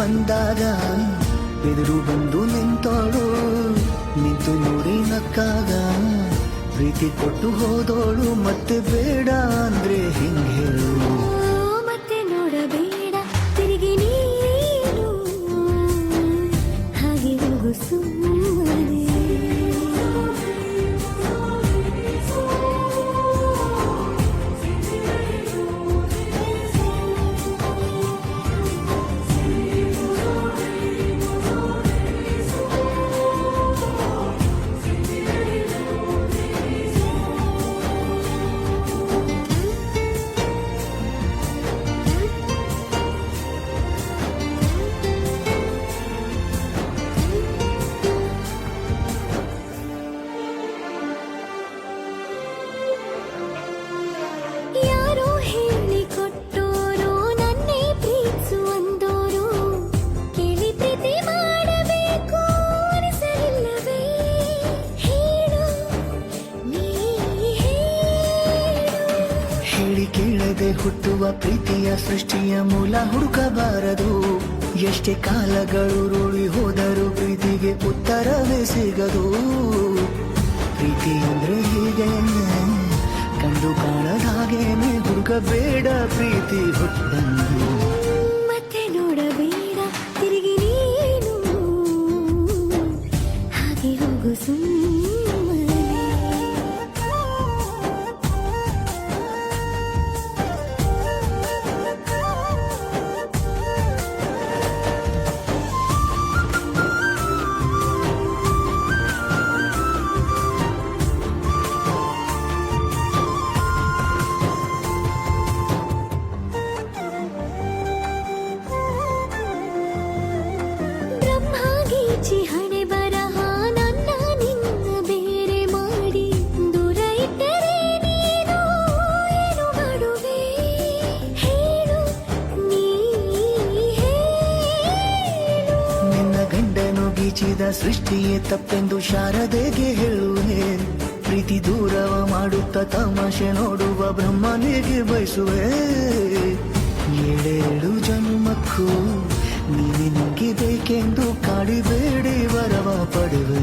ಬಂದಾಗ ಎದುರು ಬಂದು ನಿಂತೋಳು, ನಿಂತು ನೋಡಿ ನಕ್ಕಾಗ ಪ್ರೀತಿ ಕೊಟ್ಟು ಹೋದೋಳು. ಮತ್ತೆ ಬೇಡ ಅಂದ್ರೆ ಹಿಂಗೆ ಹೇಳು, ಮತ್ತೆ ನೋಡಬೇಡ ತಿರುಗಿ ನೀನು, ಹಾಗೆ ಹೋಗು ಸುಮ್ಮನೆ. ಕೇಳದೆ ಹುಟ್ಟುವ ಪ್ರೀತಿಯ ಸೃಷ್ಟಿಯ ಮೂಲ ಹುಡುಕಬಾರದು. ಎಷ್ಟೇ ಕಾಲಗಳು ರೂಳಿ ಹೋದರೂ ಪ್ರೀತಿಗೆ ಉತ್ತರವೇ ಸಿಗದು. ಪ್ರೀತಿ ಅಂದ್ರೆ ಹೀಗೆ ಕಂಡು ಕಾಣದ ಹಾಗೇನೆ ಹುಡುಕಬೇಡ ಪ್ರೀತಿ ಹುಟ್ಟಂದು. ಮತ್ತೆ ನೋಡಬೇಡ ತಿರುಗಿ ನೀನು, ಹಾಗೆ ಹೋಗು ಸುಮ್ಮನೆ. ಹಣೆ ಬರಹ ನನ್ನ ನಿನ್ನ ಬೇರೆ ಮಾಡಿ ದೂರ ಇಟ್ಟರೆ ನೀನು ಏನು ಮಾಡುವೆ ಹೇಳು, ನೀ ಹೇಳು. ನಿನ್ನ ಗಂಡನು ಗೀಚಿದ ಸೃಷ್ಟಿಯೇ ತಪ್ಪೆಂದು ಶಾರದೆಗೆ ಹೇಳುವೆ. ಪ್ರೀತಿ ದೂರವ ಮಾಡುತ್ತ ತಮಾಷೆ ನೋಡುವ ಬ್ರಹ್ಮನಿಗೆ ಬಯಸುವೆ. ಏಳೇಳು ಜನ್ಮಕ್ಕೂ ನೀನೆ ನುಗ್ಗಿ ಬೇಕೆಂದು ಕಾಡಿಬೇಡಿ ವರವ ಪಡೆವೆ.